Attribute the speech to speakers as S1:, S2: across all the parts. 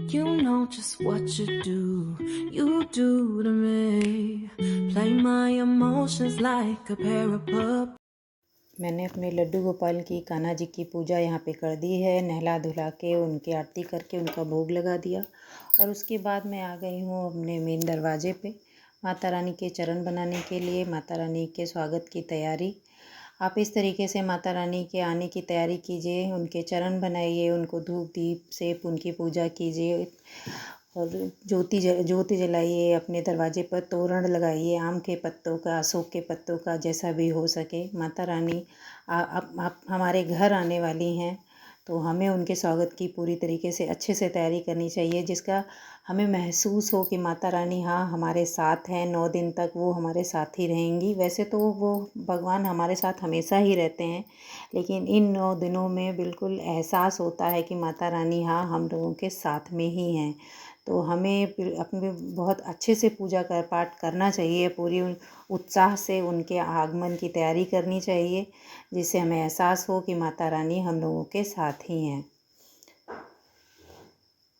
S1: You know just what you do to me. Play my emotions like a pair of puppets.
S2: मैंने अपने लड्डू गोपाल की कान्हा जी की पूजा यहाँ पे कर दी है। नहला धुला के उनकी आरती करके उनका भोग लगा दिया और उसके बाद मैं आ गई हूँ अपने मेन दरवाजे पे माता रानी के चरण बनाने के लिए। माता रानी के स्वागत की तैयारी आप इस तरीके से माता रानी के आने की तैयारी कीजिए। उनके चरण बनाइए, उनको धूप दीप से उनकी पूजा कीजिए और ज्योति जलाइए। अपने दरवाजे पर तोरण लगाइए, आम के पत्तों का, अशोक के पत्तों का, जैसा भी हो सके। माता रानी आप हमारे घर आने वाली हैं तो हमें उनके स्वागत की पूरी तरीके से अच्छे से तैयारी करनी चाहिए, जिसका हमें महसूस हो कि माता रानी हाँ हमारे साथ हैं। 9 दिन तक वो हमारे साथ ही रहेंगी। वैसे तो वो भगवान हमारे साथ हमेशा ही रहते हैं, लेकिन इन 9 दिनों में बिल्कुल एहसास होता है कि माता रानी हाँ हम लोगों के साथ में ही हैं। तो हमें अपने बहुत अच्छे से पूजा कर पाठ करना चाहिए, पूरी उत्साह से उनके आगमन की तैयारी करनी चाहिए, जिससे हमें एहसास हो कि माता रानी हम लोगों के साथ ही हैं।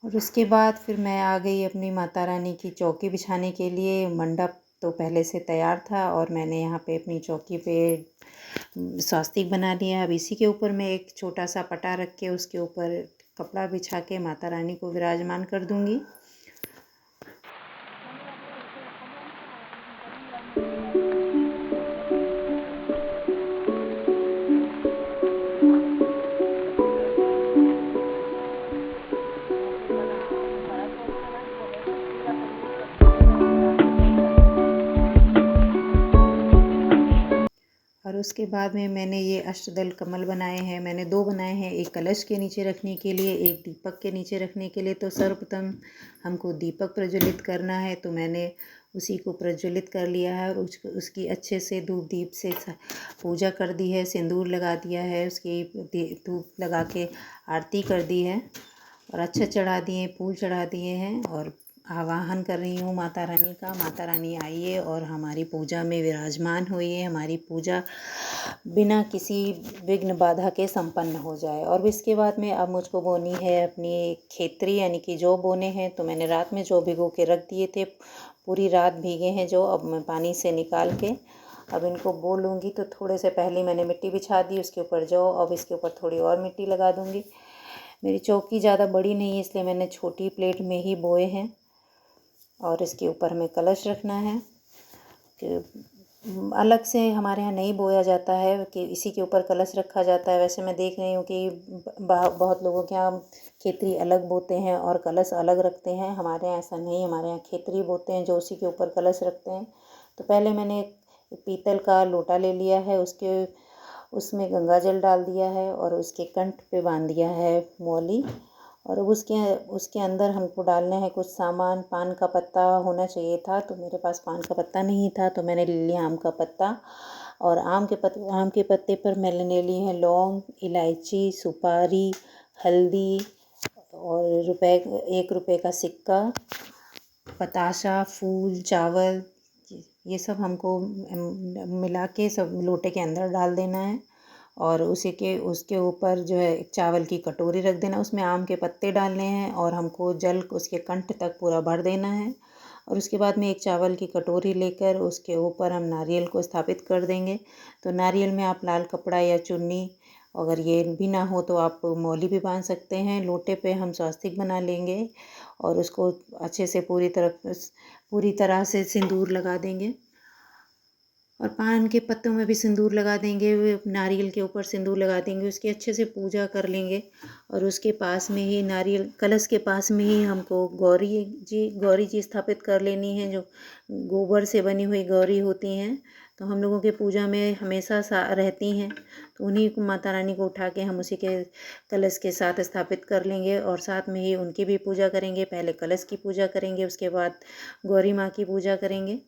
S2: और उसके बाद फिर मैं आ गई अपनी माता रानी की चौकी बिछाने के लिए। मंडप तो पहले से तैयार था और मैंने यहाँ पे अपनी चौकी पे स्वास्तिक बना लिया। अब इसी के ऊपर मैं एक छोटा सा पटा रख के उसके ऊपर कपड़ा बिछा के माता रानी को विराजमान कर दूँगी। और उसके बाद में मैंने ये अष्टदल कमल बनाए हैं। मैंने 2 बनाए हैं, एक कलश के नीचे रखने के लिए, एक दीपक के नीचे रखने के लिए। तो सर्वप्रथम हमको दीपक प्रज्वलित करना है, तो मैंने उसी को प्रज्वलित कर लिया है और उसकी अच्छे से धूप दीप से पूजा कर दी है, सिंदूर लगा दिया है, उसकी धूप लगा के आरती कर दी है और अच्छा चढ़ा दिए, फूल चढ़ा दिए हैं और आवाहन कर रही हूँ माता रानी का। माता रानी आइए और हमारी पूजा में विराजमान होइए, हमारी पूजा बिना किसी विघ्न बाधा के संपन्न हो जाए। और इसके बाद में अब मुझको बोनी है अपनी खेतरी, यानी कि जौ बोने हैं। तो मैंने रात में जौ भिगो के रख दिए थे, पूरी रात भीगे हैं जौ। अब मैं पानी से निकाल के अब इनको बो लूँगी। तो थोड़े से पहले मैंने मिट्टी बिछा दी, उसके ऊपर जौ, अब इसके ऊपर थोड़ी और मिट्टी लगा दूँगी। मेरी चौकी ज़्यादा बड़ी नहीं है, इसलिए मैंने छोटी प्लेट में ही बोए हैं। और इसके ऊपर हमें कलश रखना है कि अलग से हमारे यहाँ नहीं बोया जाता है कि इसी के ऊपर कलश रखा जाता है। वैसे मैं देख रही हूँ कि बहुत लोगों के यहाँ खेतरी अलग बोते हैं और कलश अलग रखते हैं। हमारे यहाँ ऐसा नहीं, हमारे यहाँ खेतरी बोते हैं जो उसी के ऊपर कलश रखते हैं। तो पहले मैंने एक पीतल का लोटा ले लिया है, उसमें गंगा जल डाल दिया है और उसके कंठ पे बांध दिया है मौली। और अब उसके अंदर हमको डालना है कुछ सामान। पान का पत्ता होना चाहिए था, तो मेरे पास पान का पत्ता नहीं था, तो मैंने ले लिया आम का पत्ता। और आम के पत्ते पर मैंने ली है लौंग, इलायची, सुपारी, हल्दी और 1 रुपये का सिक्का, बताशा, फूल, चावल, ये सब हमको मिला के सब लोटे के अंदर डाल देना है। और उसके ऊपर जो है एक चावल की कटोरी रख देना, उसमें आम के पत्ते डालने हैं और हमको जल उसके कंठ तक पूरा भर देना है। और उसके बाद में एक चावल की कटोरी लेकर उसके ऊपर हम नारियल को स्थापित कर देंगे। तो नारियल में आप लाल कपड़ा या चुन्नी, अगर ये भी ना हो तो आप मौली भी बांध सकते हैं। लोटे पे हम स्वास्तिक बना लेंगे और उसको अच्छे से पूरी तरह से सिंदूर लगा देंगे और पान के पत्तों में भी सिंदूर लगा देंगे, नारियल के ऊपर सिंदूर लगा देंगे, उसकी अच्छे से पूजा कर लेंगे। और उसके पास में ही नारियल कलश के पास में ही हमको गौरी जी स्थापित कर लेनी है, जो गोबर से बनी हुई गौरी होती हैं। तो हम लोगों के पूजा में हमेशा रहती हैं, तो उन्हीं को माता रानी को उठा के हम उसी के कलश के साथ स्थापित कर लेंगे और साथ में ही उनकी भी पूजा करेंगे। पहले कलश की पूजा करेंगे, उसके बाद गौरी माँ की पूजा करेंगे।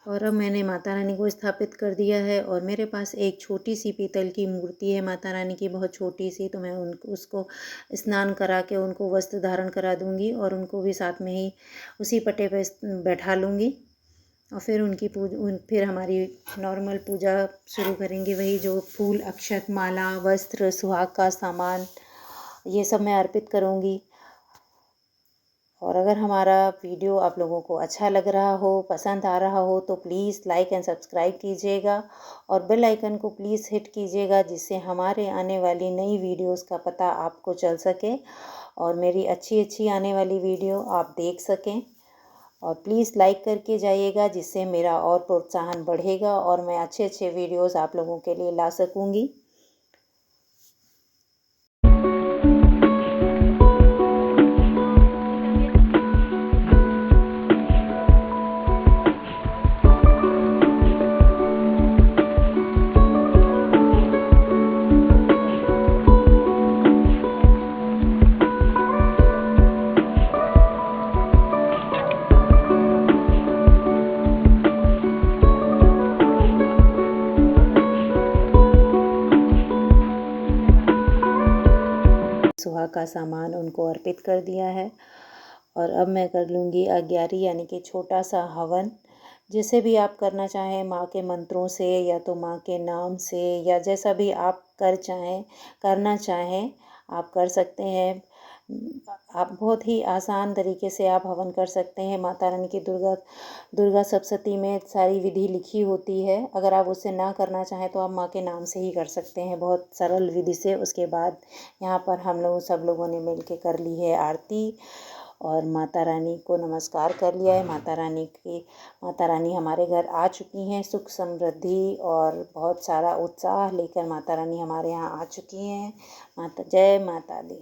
S2: और अब मैंने माता रानी को स्थापित कर दिया है और मेरे पास एक छोटी सी पीतल की मूर्ति है माता रानी की, बहुत छोटी सी। तो मैं उसको स्नान करा के उनको वस्त्र धारण करा दूँगी और उनको भी साथ में ही उसी पटे पे बैठा लूँगी। और फिर हमारी नॉर्मल पूजा शुरू करेंगे। वही जो फूल, अक्षत, माला, वस्त्र, सुहाग का सामान ये सब मैं अर्पित करूँगी। और अगर हमारा वीडियो आप लोगों को अच्छा लग रहा हो, पसंद आ रहा हो, तो प्लीज़ लाइक एंड सब्सक्राइब कीजिएगा और बेल आइकन को प्लीज़ हिट कीजिएगा, जिससे हमारे आने वाली नई वीडियोस का पता आपको चल सके और मेरी अच्छी अच्छी आने वाली वीडियो आप देख सकें। और प्लीज़ लाइक करके जाइएगा, जिससे मेरा और प्रोत्साहन बढ़ेगा और मैं अच्छे अच्छे वीडियोस आप लोगों के लिए ला सकूँगी। सुहा का सामान उनको अर्पित कर दिया है और अब मैं कर लूँगी अग्यारी, यानी कि छोटा सा हवन। जैसे भी आप करना चाहें, माँ के मंत्रों से या तो माँ के नाम से, या जैसा भी आप करना चाहें आप कर सकते हैं। आप बहुत ही आसान तरीके से आप हवन कर सकते हैं। माता रानी की दुर्गा सप्तशती में सारी विधि लिखी होती है। अगर आप उससे ना करना चाहें तो आप माँ के नाम से ही कर सकते हैं, बहुत सरल विधि से। उसके बाद यहाँ पर हम लोग सब लोगों ने मिल के कर ली है आरती और माता रानी को नमस्कार कर लिया है। माता रानी हमारे घर आ चुकी हैं, सुख समृद्धि और बहुत सारा उत्साह लेकर माता रानी हमारे यहाँ आ चुकी हैं। जय माता दी।